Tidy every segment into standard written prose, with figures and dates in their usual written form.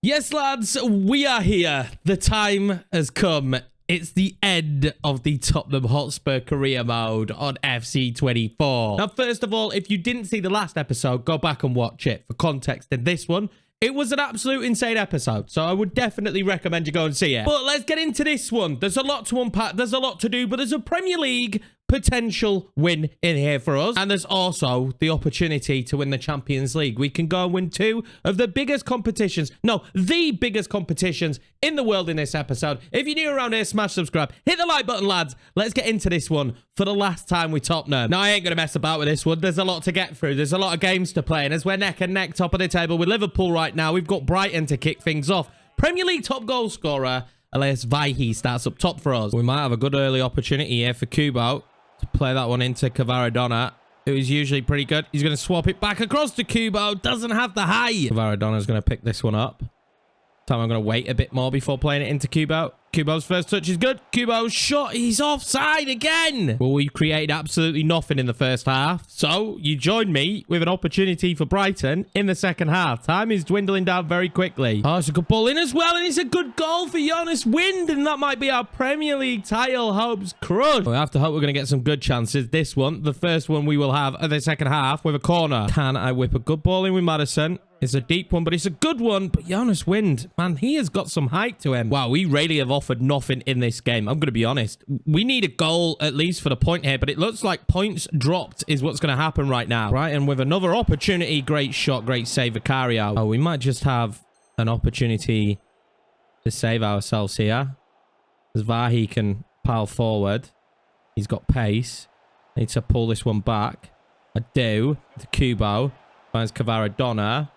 Yes, lads, we are here. The time has come. It's the end of the Tottenham Hotspur career mode on FC24. Now, first of all, if you didn't see the last episode, go back and watch it. For context, in this one, it was an absolute insane episode, so I would definitely recommend you go and see it. But let's get into this one. There's a lot to unpack. There's a lot to do, but there's a Premier League potential win in here for us. And there's also the opportunity to win the Champions League. We can go and win two of the biggest competitions. No, the biggest competitions in the world in this episode. If you're new around here, smash subscribe. Hit the like button, lads. Let's get into this one for the last time with Tottenham. Now, I ain't going to mess about with this one. There's a lot to get through. There's a lot of games to play. And as we're neck and neck top of the table with Liverpool right now, we've got Brighton to kick things off. Premier League top goal scorer, Elias Vaihi, starts up top for us. We might have a good early opportunity here for Kubo to play that one into Kvaradona, who is usually pretty good. He's going to swap it back across to Kubo. Doesn't have the height. Kvaradona's going to pick this one up. Time I'm going to wait a bit more before playing it into Kubo. Kubo's first touch is good. Kubo's shot. He's offside again. Well, we created absolutely nothing in the first half. So you join me with an opportunity for Brighton in the second half. Time is dwindling down very quickly. Oh, it's a good ball in as well. And it's a good goal for Jonas Wind. And that might be our Premier League title hopes crushed. We have to hope we're going to get some good chances. This one, the first one we will have of the second half with a corner. Can I whip a good ball in with Madison? It's a deep one, but it's a good one. But Jonas Wind, man, he has got some height to him. Wow, we really have offered nothing in this game. I'm going to be honest. We need a goal at least for the point here, but it looks like points dropped is what's going to happen right now. Right, and with another opportunity, great shot, great save, Vicario. Oh, we might just have an opportunity to save ourselves here. As Vaihi can pile forward. He's got pace. I need to pull this one back. I do. The Kubo finds Kvaradona.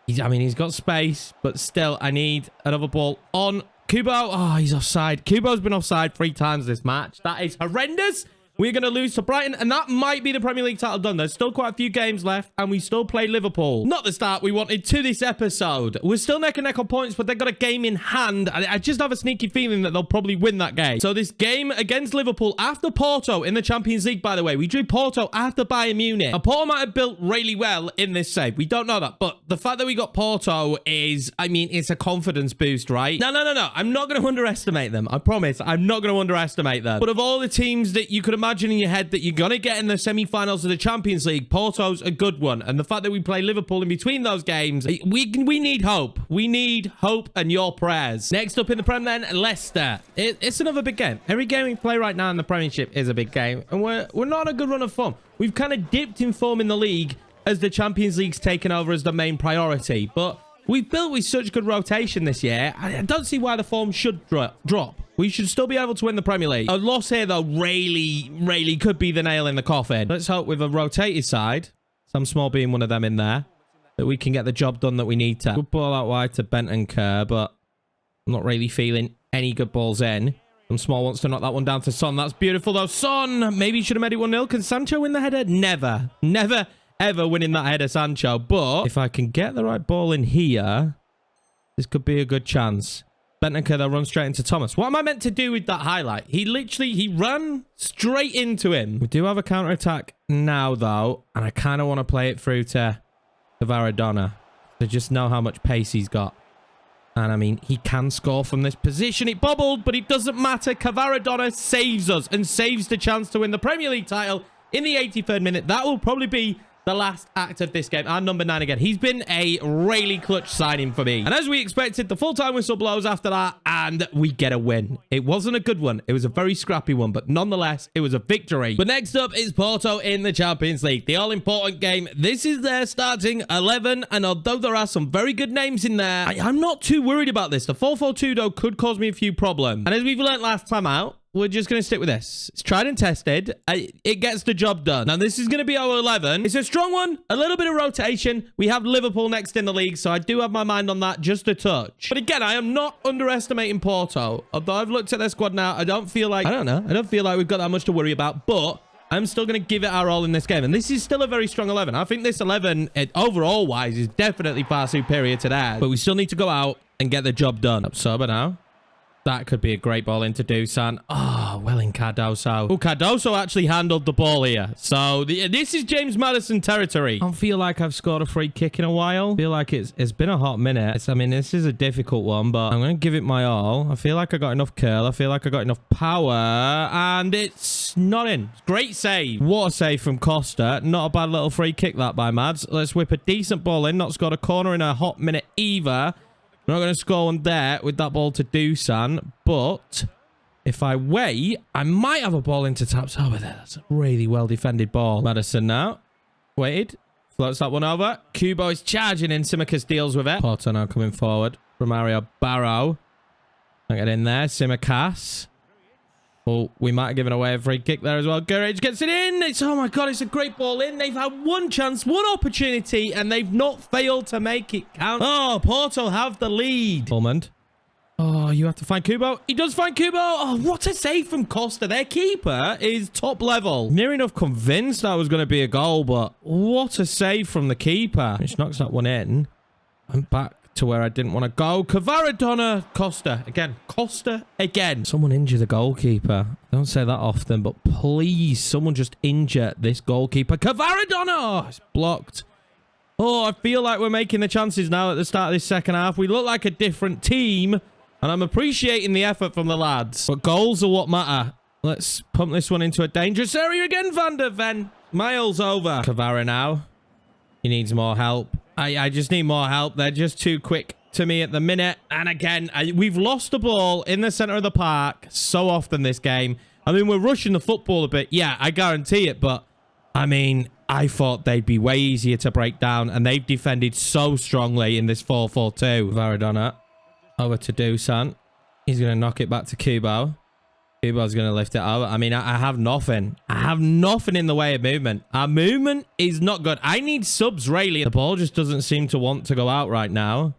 He's got space, but still, I need another ball on Kubo. Oh, he's offside. Kubo's been offside 3 times this match. That is horrendous. We're going to lose to Brighton, and that might be the Premier League title done. There's still quite a few games left, and we still play Liverpool. Not the start we wanted to this episode. We're still neck and neck on points, but they've got a game in hand. I just have a sneaky feeling that they'll probably win that game. So this game against Liverpool after Porto in the Champions League, by the way. We drew Porto after Bayern Munich. Now, Porto might have built really well in this save. We don't know that, but the fact that we got Porto is, it's a confidence boost, right? No. I'm not going to underestimate them. I promise. I'm not going to underestimate them. But of all the teams that you could imagine in your head that you're going to get in the semi-finals of the Champions League, Porto's a good one. And the fact that we play Liverpool in between those games, we need hope. We need hope and your prayers. Next up in the Prem then, Leicester. It's another big game. Every game we play right now in the Premiership is a big game. And we're not on a good run of form. We've kind of dipped in form in the league as the Champions League's taken over as the main priority. But we've built with such good rotation this year. I don't see why the form should drop. We should still be able to win the Premier League. A loss here, though, really could be the nail in the coffin. Let's hope with a rotated side, Sam Small being one of them in there, that we can get the job done that we need to. Good ball out wide to Bentancur, but I'm not really feeling any good balls in. Sam Small wants to knock that one down to Son. That's beautiful, though. Son, maybe he should have made it 1-0. Can Sancho win the header? Never, ever winning that header, Sancho. But if I can get the right ball in here, this could be a good chance. Bentancur, they'll run straight into Thomas. What am I meant to do with that highlight? He ran straight into him. We do have a counter-attack now, though, and I kind of want to play it through to Kvaradona to just know how much pace he's got. And, he can score from this position. It bobbled, but it doesn't matter. Kvaradona saves us and saves the chance to win the Premier League title in the 83rd minute. That will probably be the last act of this game. And number 9 again. He's been a really clutch signing for me. And as we expected, the full-time whistle blows after that, and we get a win. It wasn't a good one. It was a very scrappy one, but nonetheless, it was a victory. But next up is Porto in the Champions League. The all-important game. This is their starting 11, and although there are some very good names in there, I'm not too worried about this. The 4-4-2, though, could cause me a few problems. And as we've learned last time out, we're just going to stick with this. It's tried and tested. It gets the job done. Now, this is going to be our 11. It's a strong one. A little bit of rotation. We have Liverpool next in the league, so I do have my mind on that just a touch. But again, I am not underestimating Porto. Although I've looked at their squad now, I don't feel like we've got that much to worry about. But I'm still going to give it our all in this game. And this is still a very strong 11. I think this 11, overall-wise, is definitely far superior to that. But we still need to go out and get the job done. Up sober now. That could be a great ball into Dusan. Oh, Oh, well in Cardoso. Oh, Cardoso actually handled the ball here. So this is James Maddison territory. I don't feel like I've scored a free kick in a while. I feel like it's been a hot minute. I mean, this is a difficult one, but I'm going to give it my all. I feel like I got enough curl. I feel like I got enough power, and it's not in. Great save. What a save from Costa. Not a bad little free kick that by Mads. Let's whip a decent ball in. Not scored a corner in a hot minute either. We're not going to score one there with that ball to Dusan, but if I wait, I might have a ball into taps over there. That's a really well-defended ball. Maddison now. Waited. Floats that one over. Kubo is charging in. Simicas deals with it. Porto now coming forward. Romario Barrow. Can't get in there. Simicas. Oh, we might have given away a free kick there as well. Gurage gets it in. Oh my God, it's a great ball in. They've had one chance, one opportunity, and they've not failed to make it count. Oh, Porto have the lead. Pullman. Oh, you have to find Kubo. He does find Kubo. Oh, what a save from Costa. Their keeper is top level. Near enough convinced that was going to be a goal, but what a save from the keeper. Which knocks that one in. I'm back to where I didn't want to go. Cavaradonna. Costa. Again. Costa again. Someone injure the goalkeeper. I don't say that often, but please, someone just injure this goalkeeper. Cavaradonna. Oh, it's blocked. Oh, I feel like we're making the chances now at the start of this second half. We look like a different team, and I'm appreciating the effort from the lads. But goals are what matter. Let's pump this one into a dangerous area again. Van der Ven. Miles over. Cavara now. He needs more help. I just need more help. They're just too quick to me at the minute. And again, we've lost the ball in the center of the park so often this game. I mean, we're rushing the football a bit. Yeah, I guarantee it. But, I mean, I thought they'd be way easier to break down. And they've defended so strongly in this 4-4-2. Varadona over to Dusan. He's going to knock it back to Kubo. Kubo's going to lift it over. I mean, I have nothing. I have nothing in the way of movement. Our movement is not good. I need subs, really. The ball just doesn't seem to want to go out right now.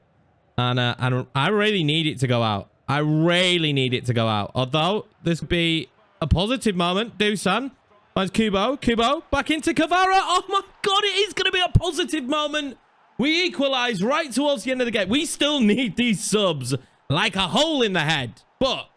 And I really need it to go out. I really need it to go out. Although, this could be a positive moment. Dusan finds Kubo. Kubo back into Cavara. Oh, my God. It is going to be a positive moment. We equalize right towards the end of the game. We still need these subs like a hole in the head. But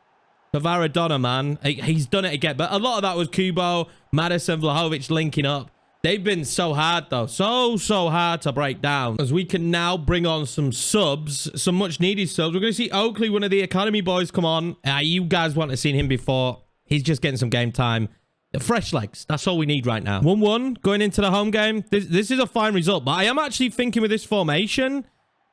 Varadona, man, he's done it again. But a lot of that was Kubo, Maddison, Vlahovic linking up. They've been so hard, though. So hard to break down. As we can now bring on some subs, some much-needed subs. We're going to see Oakley, one of the academy boys, come on. You guys want to have seen him before. He's just getting some game time. Fresh legs. That's all we need right now. 1-1 going into the home game. This is a fine result. But I am actually thinking with this formation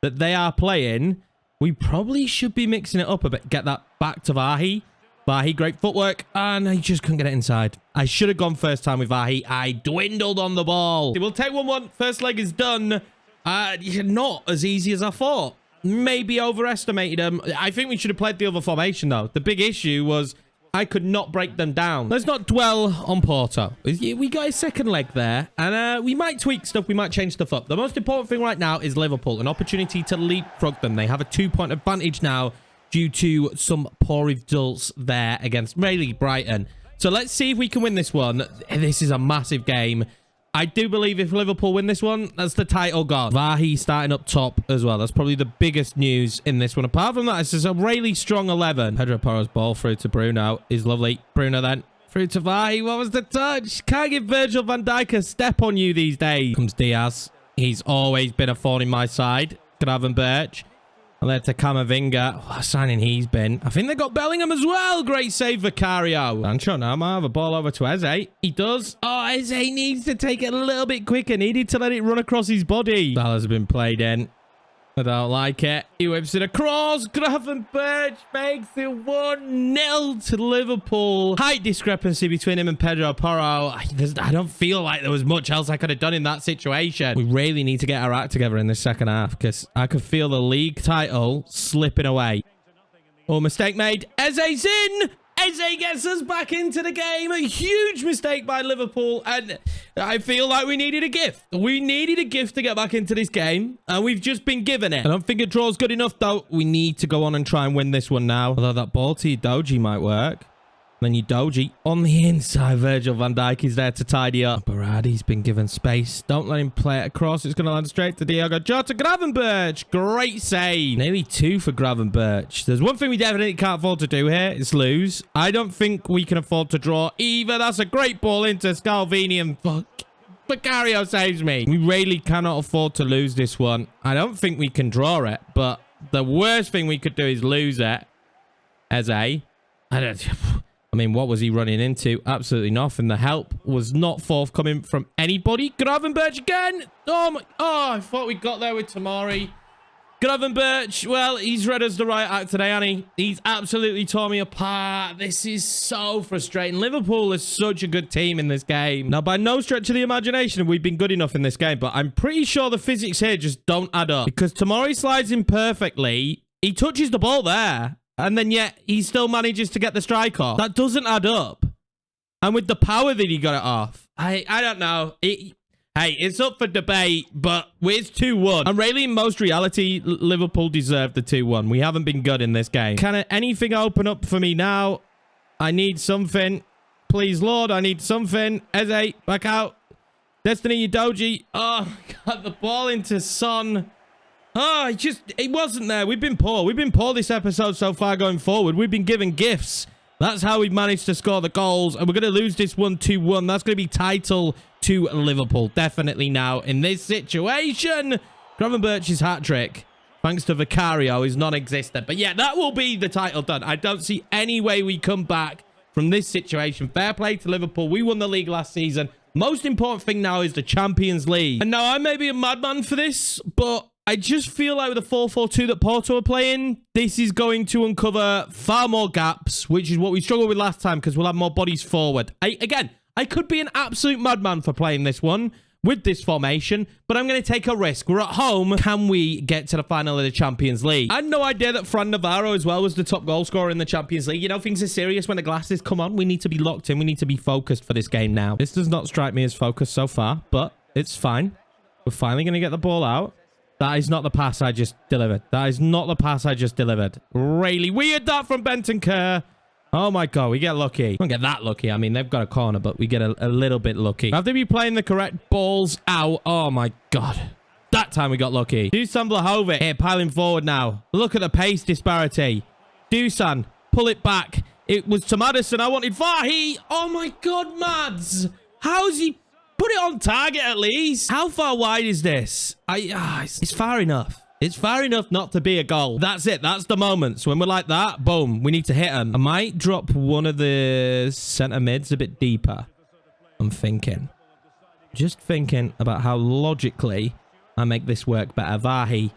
that they are playing, we probably should be mixing it up a bit. Get that back to Vahi. Vahi, great footwork. And he just couldn't get it inside. I should have gone first time with Vahi. I dwindled on the ball. We'll take 1-1. First leg is done. Not as easy as I thought. Maybe overestimated them. I think we should have played the other formation, though. The big issue was I could not break them down. Let's not dwell on Porto. We got a second leg there, and we might tweak stuff. We might change stuff up. The most important thing right now is Liverpool. An opportunity to leapfrog them. They have a 2-point advantage now due to some poor results there against really Brighton. So let's see if we can win this one. This is a massive game. I do believe if Liverpool win this one, that's the title gone. Vahi starting up top as well. That's probably the biggest news in this one. Apart from that, it's just a really strong 11. Pedro Porro's ball through to Bruno is lovely. Bruno then through to Vahi. What was the touch? Can't give Virgil van Dijk a step on you these days. Comes Diaz. He's always been a thorn in my side. Gravenberch. And then to Camavinga. What a signing he's been. I think they got Bellingham as well. Great save, Vicario. Sancho now might have a ball over to Eze. He does. Oh, Eze needs to take it a little bit quicker. Needed to let it run across his body. Salah's been played in. I don't like it. He whips it across. Gravenberch makes it 1-0 to Liverpool. Height discrepancy between him and Pedro Porro. I don't feel like there was much else I could have done in that situation. We really need to get our act together in this second half because I could feel the league title slipping away. Oh, mistake made. Eze's in. Eze gets us back into the game. A huge mistake by Liverpool. And I feel like we needed a gift. We needed a gift to get back into this game. And we've just been given it. I don't think a draw is good enough, though. We need to go on and try and win this one now. Although that ball to Doji might work. Then you Doji on the inside. Virgil van Dijk is there to tidy up. Berardi's been given space. Don't let him play it across. It's going to land straight to Diogo Jota. Gravenberch. Great save. Nearly 2 for Gravenberch. There's one thing we definitely can't afford to do here. It's lose. I don't think we can afford to draw either. That's a great ball into Scalvini and fuck. Vicario saves me. We really cannot afford to lose this one. I don't think we can draw it, but the worst thing we could do is lose it. I mean, what was he running into? Absolutely nothing. The help was not forthcoming from anybody. Gravenberch again. Oh, I thought we got there with Tamari. Gravenberch, well, he's read us the right act today, hasn't he? He's absolutely tore me apart. This is so frustrating. Liverpool is such a good team in this game. Now, by no stretch of the imagination have we been good enough in this game, but I'm pretty sure the physics here just don't add up. Because Tamari slides in perfectly. He touches the ball there. And then yet he still manages to get the strike off. That doesn't add up. And with the power that he got it off. I don't know. Hey, it's up for debate, but it's 2-1. And really, in most reality, Liverpool deserved the 2-1. We haven't been good in this game. Can anything open up for me now? I need something. Please, Lord, I need something. Eze, back out. Destiny Udoji. Oh, got the ball into Son. Oh, it wasn't there. We've been poor. We've been poor this episode so far going forward. We've been given gifts. That's how we've managed to score the goals. And we're going to lose this 1-2-1. That's going to be title to Liverpool. Definitely now in this situation. Gravenberch's hat-trick, thanks to Vicario, is non-existent. But yeah, that will be the title done. I don't see any way we come back from this situation. Fair play to Liverpool. We won the league last season. Most important thing now is the Champions League. And now I may be a madman for this, but I just feel like with the 4-4-2 that Porto are playing, this is going to uncover far more gaps, which is what we struggled with last time because we'll have more bodies forward. Again, I could be an absolute madman for playing this one with this formation, but I'm going to take a risk. We're at home. Can we get to the final of the Champions League? I had no idea that Fran Navarro as well was the top goal scorer in the Champions League. You know, things are serious when the glasses come on. We need to be locked in. We need to be focused for this game now. This does not strike me as focused so far, but it's fine. We're finally going to get the ball out. That is not the pass I just delivered. That is not the pass I just delivered. Really weird that from Bentancur. Oh my God, we get lucky. We don't get that lucky. I mean, they've got a corner, but we get a little bit lucky. Have they be playing the correct balls out? Oh my God. That time we got lucky. Dusan Vlahovic here, piling forward now. Look at the pace disparity. Dusan, pull it back. It was to Maddison. I wanted Vahi. Oh my God, Mads. How's he... Put it on target at least. How far wide is this? It's far enough. It's far enough not to be a goal. That's it. That's the moment. So when we're like that, boom, we need to hit them. I might drop one of the centre mids a bit deeper. I'm thinking. Just thinking about how logically I make this work better. Vahi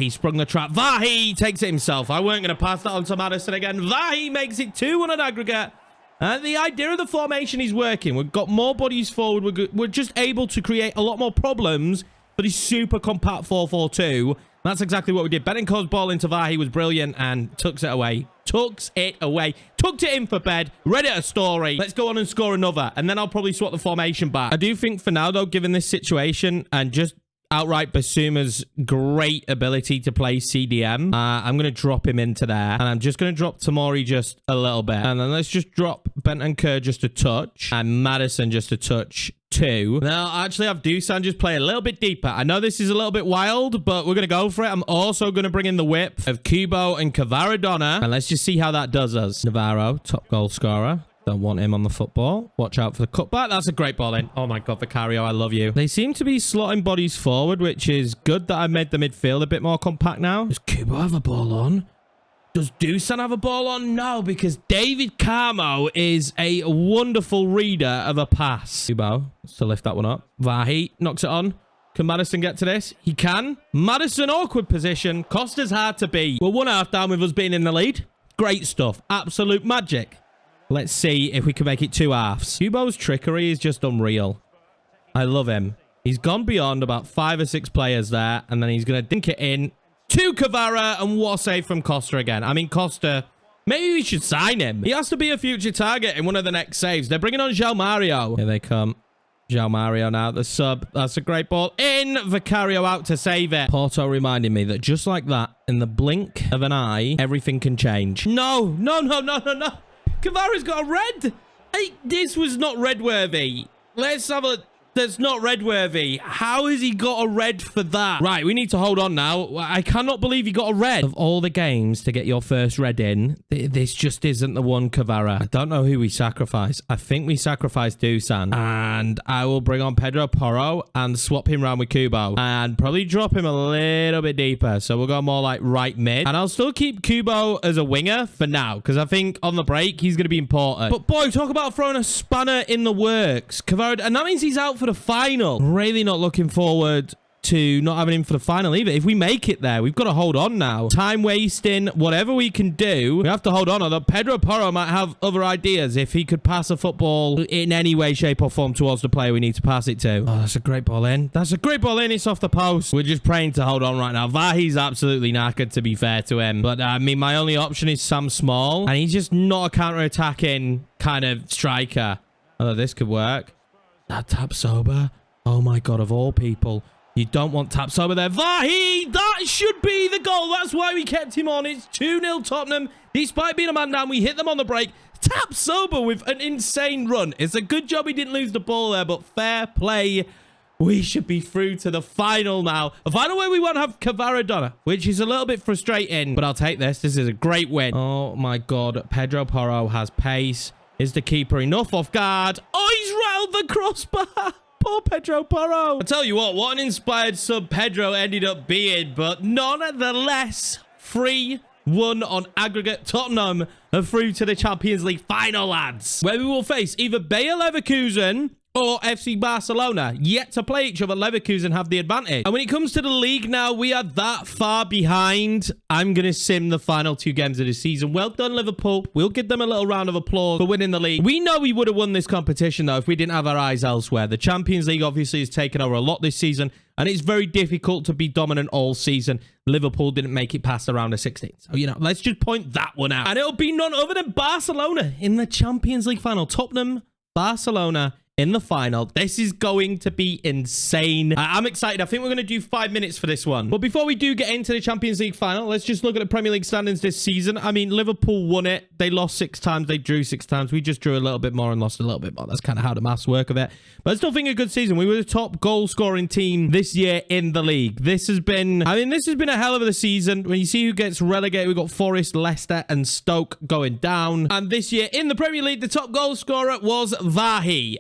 sprung the trap. Vahi takes it himself. I weren't going to pass that on to Maddison again. Vahi makes it 2 on an aggregate. The idea of the formation is working. We've got more bodies forward. We're just able to create a lot more problems for this super compact 4-4-2. That's exactly what we did. Bentancur's ball into Vahi was brilliant and tucks it away. Tucked it in for bed. Read it a story. Let's go on and score another. And then I'll probably swap the formation back. I do think for now, though, given this situation and just outright Basuma's great ability to play CDM, I'm going to drop him into there. And I'm just going to drop Tamori just a little bit. And then let's just drop Bentancur just a touch. And Maddison just a touch too. Now, I actually have Dusan just play a little bit deeper. I know this is a little bit wild, but we're going to go for it. I'm also going to bring in the whip of Kubo and Cavaradonna. And let's just see how that does us. Navarro, top goal scorer. Don't want him on the football. Watch out for the cutback. That's a great ball in. Oh my God, Vicario, I love you. They seem to be slotting bodies forward, which is good that I made the midfield a bit more compact now. Does Kubo have a ball on? Does Dusan have a ball on? No, because David Carmo is a wonderful reader of a pass. Kubo, let's to lift that one up. Vahi knocks it on. Can Maddison get to this? He can. Maddison, awkward position. Costa's hard to beat. We're 1/2 down with us being in the lead. Great stuff. Absolute magic. Let's see if we can make it 2 halves. Kubo's trickery is just unreal. I love him. He's gone beyond about 5 or 6 players there, and then he's going to dink it in to Cavara, and what a save from Costa again. I mean, Costa, maybe we should sign him. He has to be a future target in one of the next saves. They're bringing on João Mario. Here they come. João Mario now, the sub. That's a great ball. In, Vicario out to save it. Porto reminding me that just like that, in the blink of an eye, everything can change. No. Kvara's got a red. Hey, this was not red worthy. Let's have a... That's not red worthy. How has he got a red for that? Right, we need to hold on now. I cannot believe he got a red. Of all the games to get your first red in, this just isn't the one, Kvara. I don't know who we sacrifice. I think we sacrifice Dusan. And I will bring on Pedro Porro and swap him around with Kubo. And probably drop him a little bit deeper. So we'll go more like right mid. And I'll still keep Kubo as a winger for now. Because I think on the break, he's going to be important. But boy, talk about throwing a spanner in the works. Kvara, and that means he's out for the final. Really not looking forward to not having him for the final either. If we make it there, we've got to hold on now. Time wasting, whatever we can do, we have to hold on. Although Pedro Porro might have other ideas if he could pass a football in any way, shape or form towards the player we need to pass it to. Oh, that's a great ball in. That's a great ball in. It's off the post. We're just praying to hold on right now. Vahi's absolutely knackered, to be fair to him. But I mean, my only option is Sam Small, and he's just not a counter-attacking kind of striker. Although this could work. That Tapsoba. Oh my God, of all people. You don't want Tapsoba there. Vahi! That should be the goal. That's why we kept him on. It's 2-0 Tottenham. Despite being a man down, we hit them on the break. Tapsoba with an insane run. It's a good job he didn't lose the ball there, but fair play. We should be through to the final now. A final where we won't have Kvara, which is a little bit frustrating, but I'll take this. This is a great win. Oh my God. Pedro Porro has pace. Is the keeper enough off guard? Oh, he's rattled the crossbar. Poor Pedro Porro. I tell you what an inspired sub Pedro ended up being, but nonetheless, 3-1 on aggregate. Tottenham are through to the Champions League final, lads, where we will face either Bayer Leverkusen or FC Barcelona. Yet to play each other, Leverkusen have the advantage. And when it comes to the league now, we are that far behind. I'm going to sim the final 2 games of the season. Well done, Liverpool. We'll give them a little round of applause for winning the league. We know we would have won this competition, though, if we didn't have our eyes elsewhere. The Champions League obviously has taken over a lot this season, and it's very difficult to be dominant all season. Liverpool didn't make it past the round of 16. So, you know, let's just point that one out. And it'll be none other than Barcelona in the Champions League final. Tottenham, Barcelona in the final. This is going to be insane. I'm excited. I think we're going to do 5 minutes for this one. But before we do get into the Champions League final, let's just look at the Premier League standings this season. I mean, Liverpool won it. They lost 6 times. They drew 6 times. We just drew a little bit more and lost a little bit more. That's kind of how the maths work of it. But I still think a good season. We were the top goal scoring team this year in the league. This has been a hell of a season. When you see who gets relegated, we've got Forest, Leicester and Stoke going down. And this year in the Premier League, the top goal scorer was Vahi.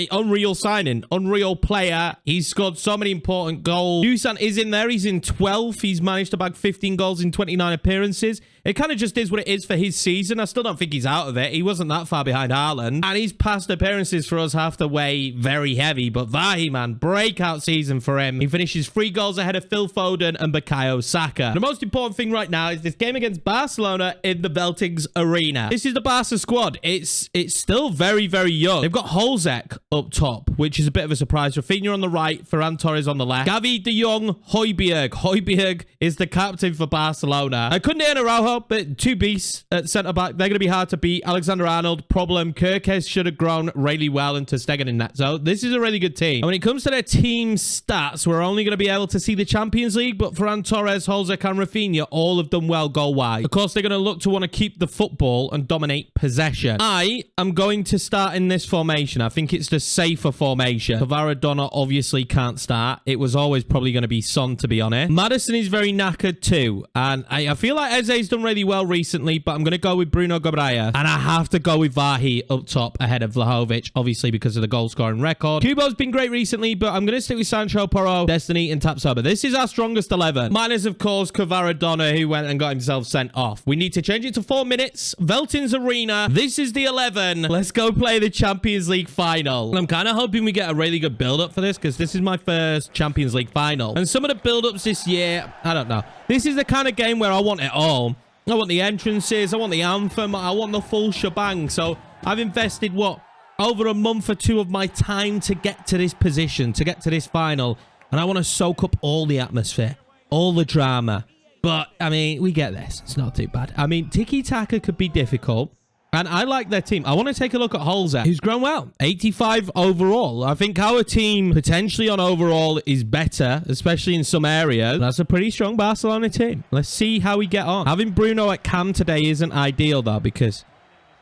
Unreal signing, unreal player. He's scored so many important goals. Dusan is in there. He's in 12th. He's managed to bag 15 goals in 29 appearances. It kind of just is what it is for his season. I still don't think he's out of it. He wasn't that far behind Haaland. And his past appearances for us have to weigh very heavy. But Vahi, man, breakout season for him. He finishes 3 goals ahead of Phil Foden and Bukayo Saka. The most important thing right now is this game against Barcelona in the Veltings Arena. This is the Barca squad. It's still very, very young. They've got Holzek up top, which is a bit of a surprise. Rafinha on the right, Ferran Torres on the left. Gavi, De Jong, Højbjerg. Højbjerg is the captain for Barcelona. I couldn't hear Araujo, but 2 beasts at centre-back. They're going to be hard to beat. Alexander-Arnold, problem. Kirkes should have grown really well into Stegen in that. So this is a really good team. And when it comes to their team stats, we're only going to be able to see the Champions League, but Ferran Torres, Holzek and Rafinha all have done well goal-wise. Of course, they're going to look to want to keep the football and dominate possession. I am going to start in this formation. I think it's the safer formation. Kvara obviously can't start. It was always probably going to be Son, to be honest. Maddison is very knackered too. And I feel like Eze's done really well recently, but I'm going to go with Bruno Guimaraes. And I have to go with Vahi up top ahead of Vlahovic, obviously because of the goal scoring record. Kubo's been great recently, but I'm going to stick with Sancho, Porro, Destiny and Tapsoba. This is our strongest 11. Minus, of course, Kvara, who went and got himself sent off. We need to change it to 4 minutes. Veltins Arena. This is the 11. Let's go play the Champions League final. And I'm kind of hoping we get a really good build-up for this, because this is my first Champions League final. And some of the build-ups this year, I don't know. This is the kind of game where I want it all. I want the entrances, I want the anthem, I want the full shebang. So I've invested, what, over a month or 2 of my time to get to this position, to get to this final. And I want to soak up all the atmosphere, all the drama. But, I mean, we get this. It's not too bad. I mean, tiki-taka could be difficult. And I like their team. I want to take a look at Holzer, who's grown well. 85 overall. I think our team potentially on overall is better, especially in some areas. That's a pretty strong Barcelona team. Let's see how we get on. Having Bruno at cam today isn't ideal, though, because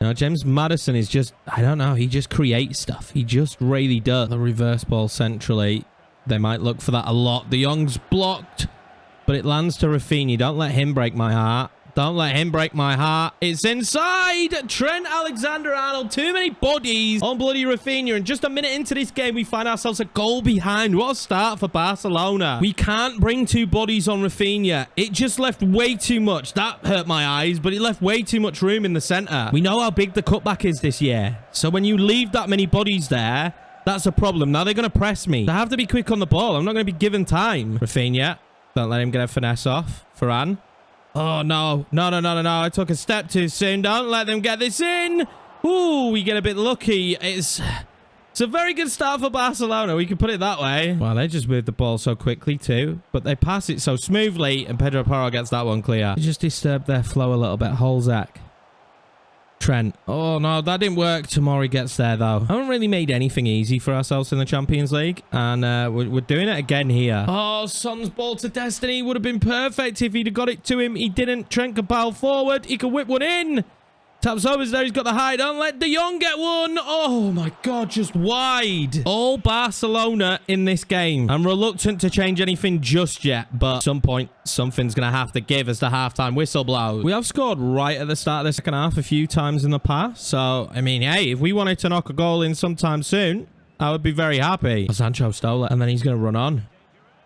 Now, James Maddison is just, I don't know, he just creates stuff. He just really does. The reverse ball centrally. They might look for that a lot. De Jong's blocked, but it lands to Rafinha. Don't let him break my heart. Don't let him break my heart. It's inside. Trent Alexander-Arnold. Too many bodies on bloody Rafinha. And just a minute into this game, we find ourselves a goal behind. What a start for Barcelona. We can't bring 2 bodies on Rafinha. It just left way too much. That hurt my eyes, but it left way too much room in the centre. We know how big the cutback is this year. So when you leave that many bodies there, that's a problem. Now they're going to press me. I have to be quick on the ball. I'm not going to be given time. Rafinha. Don't let him get a finesse off. Varane. Oh, no. No. I took a step too soon. Don't let them get this in. Ooh, we get a bit lucky. It's a very good start for Barcelona. We can put it that way. Well, they just moved the ball so quickly too. But they pass it so smoothly. And Pedro Porro gets that one clear. They just disturbed their flow a little bit. Holzak. Trent. Oh, no, that didn't work. Tomori gets there, though. I haven't really made anything easy for ourselves in the Champions League. And we're doing it again here. Oh, Son's ball to Destiny would have been perfect if he'd have got it to him. He didn't. Trent could bow forward. He could whip one in. Taps over there. He's got the high. Don't let De Jong get one. Oh, my God. Just wide. All Barcelona in this game. I'm reluctant to change anything just yet. But at some point, something's going to have to give as the halftime whistle blows. We have scored right at the start of the second half a few times in the past. So, I mean, hey, if we wanted to knock a goal in sometime soon, I would be very happy. Sancho stole it. And then he's going to run on.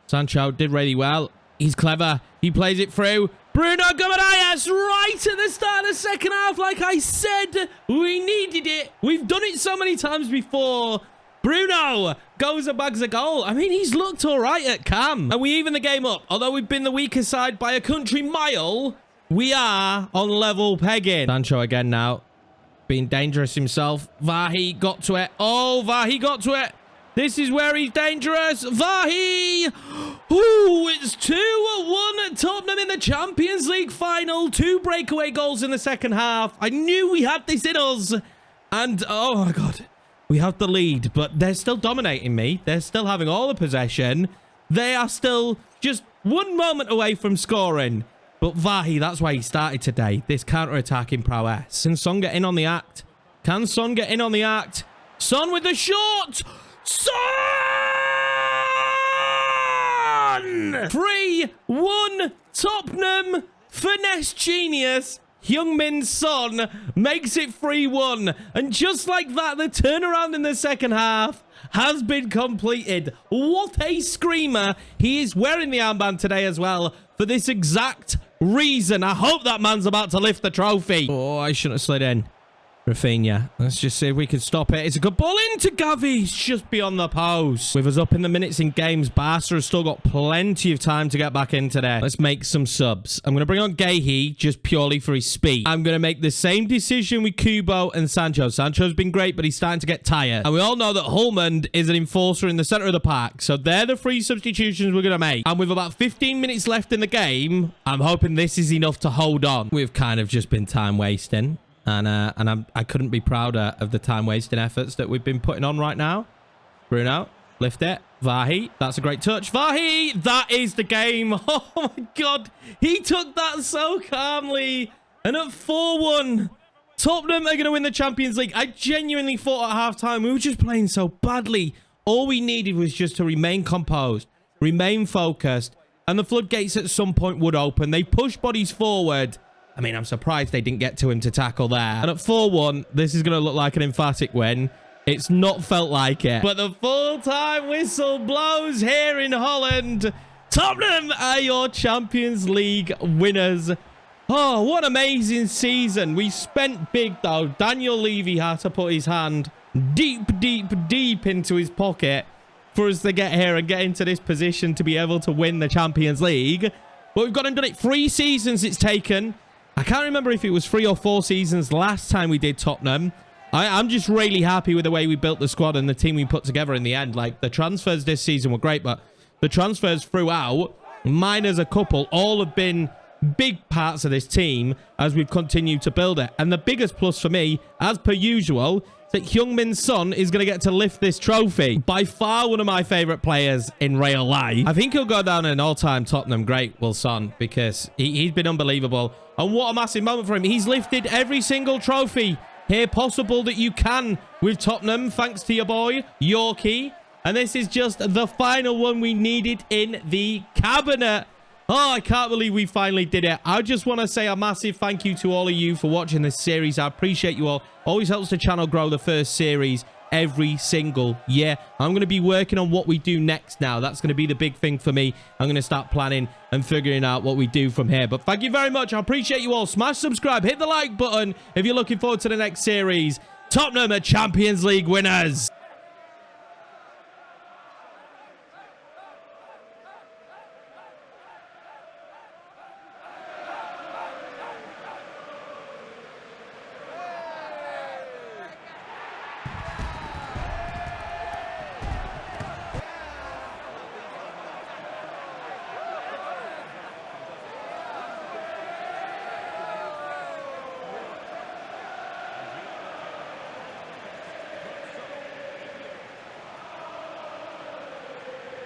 Sancho did really well. He's clever. He plays it through. Bruno Guimaraes right at the start of the second half. Like I said, we needed it. We've done it so many times before. Bruno goes and bags a goal. I mean, he's looked all right at Cam. And we even the game up. Although we've been the weaker side by a country mile, we are on level pegging. Sancho again now. Being dangerous himself. Vahi got to it. Oh, Vahi got to it. This is where he's dangerous. Vahi! Ooh, it's 2-1 Tottenham in the Champions League final. 2 breakaway goals in the second half. I knew we had this in us. And, oh my God, we have the lead. But they're still dominating me. They're still having all the possession. They are still just 1 moment away from scoring. But Vahi, that's why he started today. This counter-attacking prowess. Can Son get in on the act? Can Son get in on the act? Son with the shot! Son! 3-1 Tottenham. Finesse genius. Heung-min Son makes it 3-1. And just like that, the turnaround in the second half has been completed. What a screamer. He is wearing the armband today as well for this exact reason. I hope that man's about to lift the trophy. Oh, I shouldn't have slid in. Rafinha. Let's just see if we can stop it. It's a good ball into Gavi. It's just beyond the post. With us up in the minutes in games, Barca has still got plenty of time to get back into there. Let's make some subs. I'm going to bring on Guehi just purely for his speed. I'm going to make the same decision with Kubo and Sancho. Sancho's been great, but he's starting to get tired. And we all know that Hulman is an enforcer in the center of the park. So they're the 3 substitutions we're going to make. And with about 15 minutes left in the game, I'm hoping this is enough to hold on. We've kind of just been time wasting. And I couldn't be prouder of the time-wasting efforts that we've been putting on right now. Bruno, lift it. Vahi, that's a great touch. Vahi, that is the game. Oh, my God. He took that so calmly. And at 4-1, Tottenham are going to win the Champions League. I genuinely thought at halftime we were just playing so badly. All we needed was just to remain composed, remain focused, and the floodgates at some point would open. They pushed bodies forward. I mean, I'm surprised they didn't get to him to tackle there. And at 4-1, this is going to look like an emphatic win. It's not felt like it. But the full-time whistle blows here in Holland. Tottenham are your Champions League winners. Oh, what an amazing season. We spent big, though. Daniel Levy had to put his hand deep into his pocket for us to get here and get into this position to be able to win the Champions League. But we've gone and done it. 3 seasons it's taken. I can't remember if it was 3 or 4 seasons last time we did Tottenham. I'm just really happy with the way we built the squad and the team we put together in the end. Like, the transfers this season were great, but the transfers throughout, minus a couple, all have been big parts of this team as we've continued to build it. And the biggest plus for me, as per usual, is that Heung-min Son is going to get to lift this trophy. By far one of my favourite players in real life. I think he'll go down an all-time Tottenham great, Will Son, because he's been unbelievable. And what a massive moment for him. He's lifted every single trophy here possible that you can with Tottenham, thanks to your boy, Yorkie. And this is just the final one we needed in the cabinet. Oh, I can't believe we finally did it. I just want to say a massive thank you to all of you for watching this series. I appreciate you all. Always helps the channel grow the first series every single year. I'm going to be working on what we do next now. That's going to be the big thing for me. I'm going to start planning and figuring out what we do from here. But thank you very much. I appreciate you all. Smash subscribe. Hit the like button if you're looking forward to the next series. Tottenham are Champions League winners.